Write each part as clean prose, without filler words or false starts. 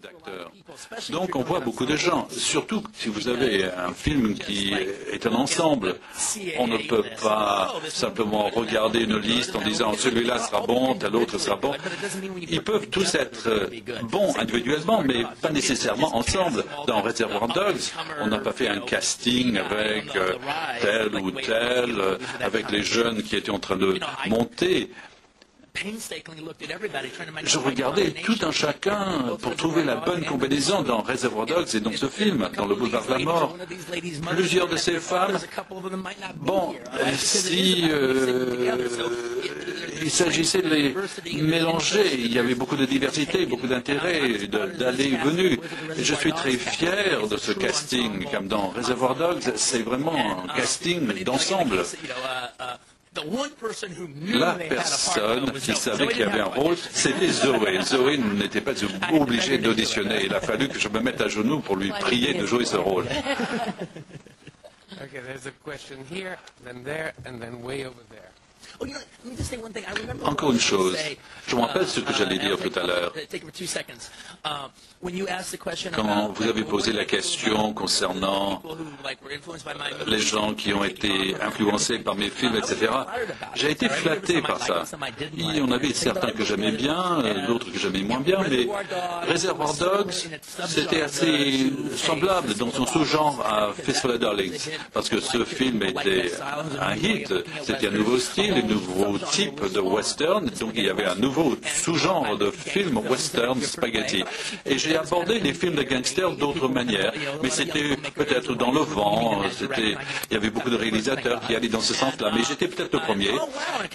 d'acteurs. Donc on voit beaucoup de gens, surtout si vous avez un film qui est un ensemble. On ne peut pas simplement regarder une liste en disant celui-là sera bon, tel autre sera bon. Ils peuvent tous être bons individuellement, mais pas nécessairement ensemble. Dans Reservoir Dogs, on n'a pas fait un casting avec tel ou tel, avec les jeunes qui étaient en train de monter. Je regardais tout un chacun pour trouver la bonne combinaison dans Reservoir Dogs et dans ce film, dans le boulevard de la mort. Plusieurs de ces femmes, bon, si il s'agissait de les mélanger, il y avait beaucoup de diversité, beaucoup d'intérêt, d'aller et venir. Je suis très fier de ce casting, comme dans Reservoir Dogs, c'est vraiment un casting d'ensemble. La personne qui savait qu'il y avait un rôle, c'était Zoé. Zoé n'était pas obligée d'auditionner. Il a fallu que je me mette à genoux pour lui prier de jouer ce rôle. Encore une chose, je me rappelle ce que j'allais dire tout à l'heure. Quand vous avez posé la question concernant les gens qui ont été influencés par mes films, etc., j'ai été flatté par ça. Il y en avait certains que j'aimais bien, d'autres que j'aimais moins bien, mais Reservoir Dogs, c'était assez semblable dans son sous-genre à Fistful of Dollars, parce que ce film était un hit, c'était un nouveau style, un nouveau type de western, donc il y avait un nouveau sous-genre de film western spaghetti. Et j'ai abordé les films de gangsters d'autres manières, mais c'était peut-être dans le vent, il y avait beaucoup de réalisateurs qui allaient dans ce sens-là, mais j'étais peut-être le premier.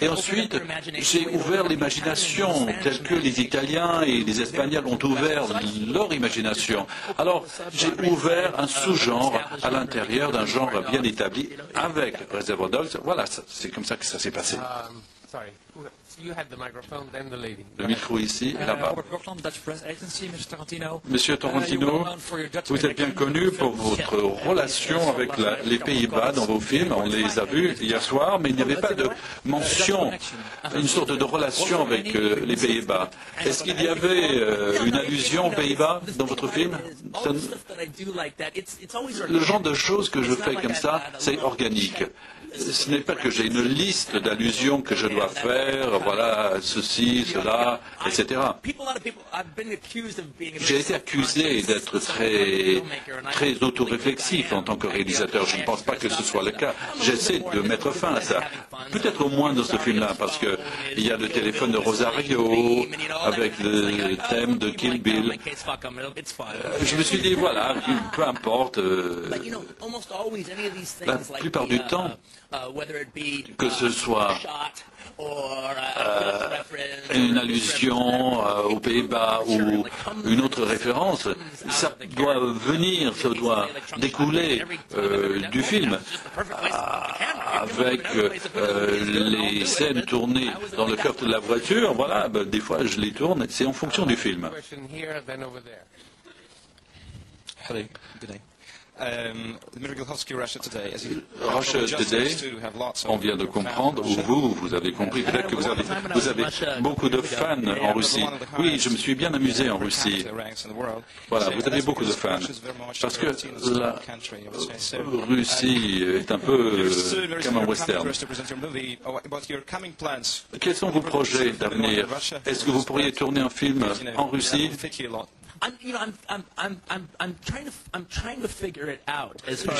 Et ensuite, j'ai ouvert l'imagination, tel que les Italiens et les Espagnols ont ouvert leur imagination. Alors, j'ai ouvert un sous-genre à l'intérieur d'un genre bien établi avec Reservoir Dogs. Voilà, c'est comme ça que ça s'est passé. Le micro ici et là-bas. Monsieur Tarantino, vous êtes bien connu pour votre relation avec les Pays-Bas dans vos films. On les a vus hier soir, mais il n'y avait pas de mention, une sorte de relation avec les Pays-Bas. Est-ce qu'il y avait une allusion aux Pays-Bas dans votre film? Le genre de choses que je fais comme ça, c'est organique. Ce n'est pas que j'ai une liste d'allusions que je dois faire, voilà, ceci, cela, etc. J'ai été accusé d'être très autoréflexif en tant que réalisateur. Je ne pense pas que ce soit le cas. J'essaie de mettre fin à ça. Peut-être au moins dans ce film-là, parce qu'il y a le téléphone de Rosario, avec le thème de Kill Bill. Je me suis dit, voilà, peu importe, la plupart du temps, que ce soit une allusion aux Pays-Bas ou une autre référence, ça doit venir, ça doit découler du film. Avec les scènes tournées dans le coffre de la voiture, voilà, des fois je les tourne, c'est en fonction du film. Russia Today, on vient de comprendre, ou vous avez compris, peut-être que vous avez beaucoup de fans en Russie. Oui, je me suis bien amusé en Russie. Voilà, vous avez beaucoup de fans. Parce que la Russie est un peu comme un western. Quels sont vos projets d'avenir? Est-ce que vous pourriez tourner un film en Russie?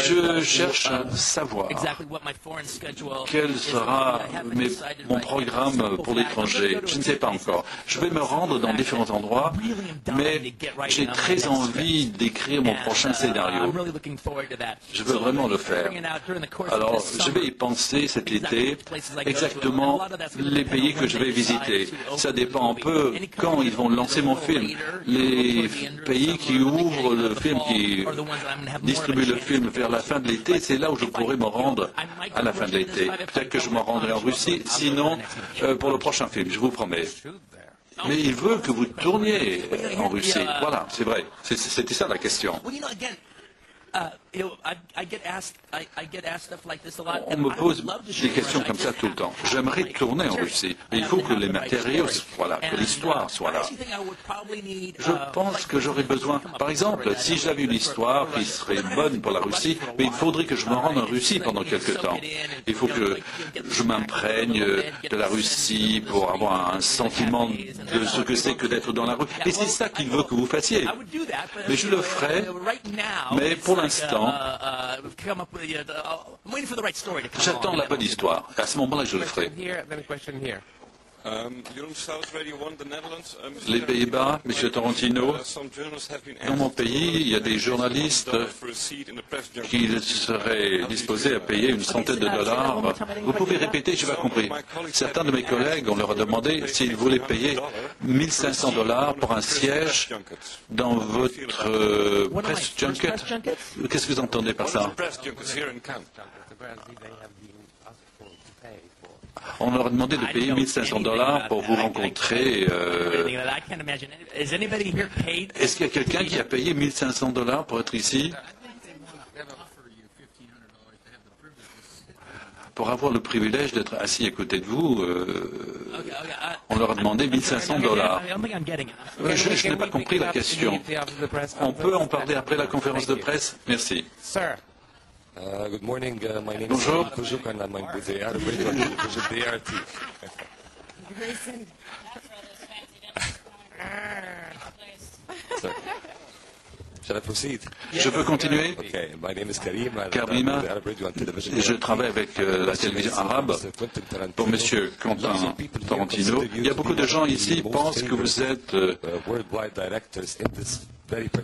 Je cherche à savoir quel sera mon programme pour l'étranger. Je ne sais pas encore. Je vais me rendre dans différents endroits, mais j'ai très envie d'écrire mon prochain scénario. Je veux vraiment le faire. Alors, je vais y penser cet été, exactement les pays que je vais visiter. Ça dépend un peu quand ils vont lancer mon film. Les pays qui ouvrent le film, qui distribuent le film vers la fin de l'été, c'est là où je pourrais me rendre à la fin de l'été. Peut-être que je me rendrai en Russie, sinon pour le prochain film, je vous promets. Mais il veut que vous tourniez en Russie. Voilà, c'est vrai. C'était ça la question. On me pose des questions comme ça tout le temps. J'aimerais tourner en Russie, mais il faut que les matériaux soient là, que l'histoire soit là. Je pense que j'aurais besoin, par exemple, si j'avais une histoire qui serait bonne pour la Russie, mais il faudrait que je me rende en Russie pendant quelque temps. Il faut que je m'imprègne de la Russie pour avoir un sentiment de ce que c'est que d'être dans la rue. Et c'est ça qu'il veut que vous fassiez. Mais je le ferai, mais pour l'instant, j'attends la bonne histoire. À ce moment-là, je le ferai. Les Pays-Bas, M. Tarantino, dans mon pays, il y a des journalistes qui seraient disposés à payer une centaine de dollars. Vous pouvez répéter, je n'ai pas compris. Certains de mes collègues, on leur a demandé s'ils voulaient payer 1500 dollars pour un siège dans votre press junket. Qu'est-ce que vous entendez par ça? On leur a demandé de payer 1500 dollars pour vous rencontrer. Est-ce qu'il y a quelqu'un qui a payé 1500 dollars pour être ici? Pour avoir le privilège d'être assis à côté de vous, on leur a demandé 1500 dollars. Je n'ai pas compris la question. On peut en parler après la conférence de presse? Merci. Good morning. My name Bonjour. is Kujuk and I'm with the Arab Radio and Kujuk DRT. Shall I proceed? Je peux continuer? Okay. My name is Karim. Karima, je travaille avec la télévision arabe pour M. Quentin Tarantino. Il y a beaucoup de gens ici qui pensent que vous êtes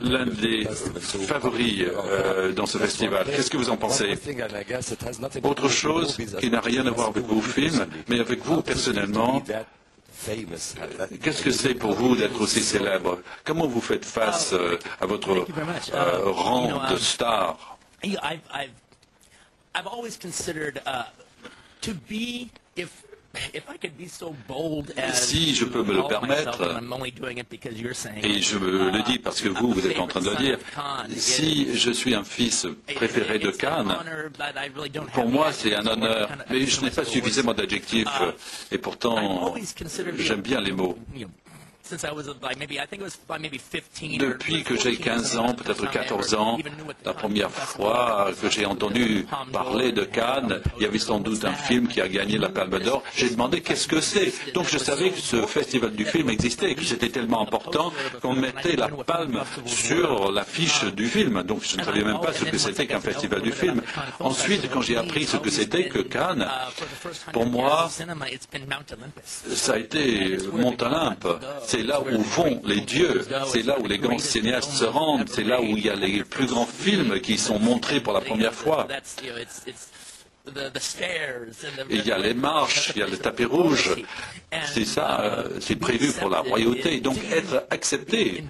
l'un des favoris dans ce festival. Qu'est-ce que vous en pensez? Autre chose qui n'a rien à voir avec vos films, mais avec vous personnellement, qu'est-ce que c'est pour vous d'être aussi célèbre? Comment vous faites face à votre rang de star? Si je peux me le permettre, et je le dis parce que vous êtes en train de le dire, si je suis un fils préféré de Cannes, pour moi c'est un honneur, mais je n'ai pas suffisamment d'adjectifs, et pourtant j'aime bien les mots. Depuis que j'ai 15 ans, peut-être 14 ans, la première fois que j'ai entendu parler de Cannes, il y avait sans doute un film qui a gagné la Palme d'Or. J'ai demandé qu'est-ce que c'est. Donc je savais que ce festival du film existait et que c'était tellement important qu'on mettait la palme sur l'affiche du film. Donc je ne savais même pas ce que c'était qu'un festival du film. Ensuite, quand j'ai appris ce que c'était que Cannes, pour moi, ça a été Mont Olympe. C'est là où vont les dieux, c'est là où les grands cinéastes se rendent, c'est là où il y a les plus grands films qui sont montrés pour la première fois. Il y a les marches, il y a le tapis rouge. C'est ça, c'est prévu pour la royauté. Donc être accepté,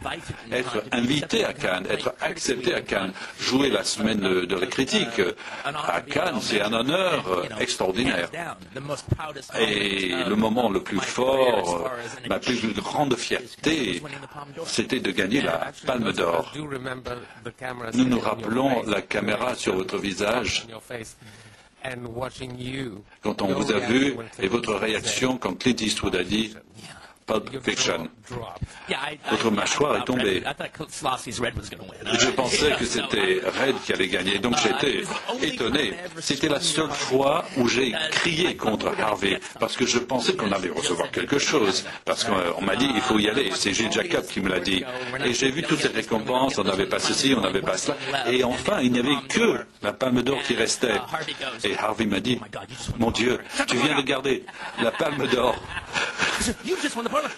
être invité à Cannes, être accepté à Cannes, jouer la semaine de la critique à Cannes, c'est un honneur extraordinaire. Et le moment le plus fort, ma plus grande fierté, c'était de gagner la Palme d'Or. Nous nous rappelons la caméra sur votre visage quand on vous a vu et votre réaction quand Clint Eastwood a dit Pulp Fiction. Votre mâchoire est tombée. Je pensais que c'était Red qui allait gagner, donc j'étais étonné. C'était la seule fois où j'ai crié contre Harvey, parce que je pensais qu'on allait recevoir quelque chose, parce qu'on m'a dit il faut y aller. C'est Gilles Jacob qui me l'a dit. Et j'ai vu toutes les récompenses, on n'avait pas ceci, on n'avait pas cela. Et enfin, il n'y avait que la Palme d'Or qui restait. Et Harvey m'a dit, mon Dieu, tu viens de garder la Palme d'Or.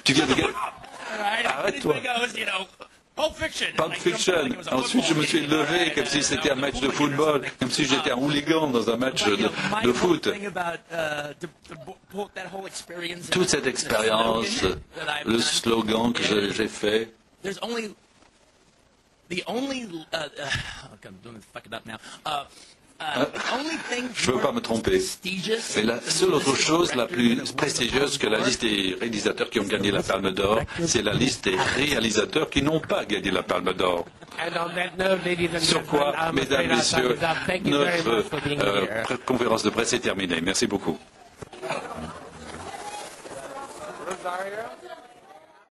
Tu viens de gagner. Arrête-toi. Pulp Fiction. Ensuite, je me suis levé comme si c'était un match de football, comme si j'étais un hooligan dans un match de foot. Toute cette expérience, le slogan que j'ai fait. Je ne veux pas me tromper. Mais la seule autre chose la plus prestigieuse que la liste des réalisateurs qui ont gagné la Palme d'Or, c'est la liste des réalisateurs qui n'ont pas gagné la Palme d'Or. Sur quoi, mesdames, messieurs, notre conférence de presse est terminée. Merci beaucoup. Rosario.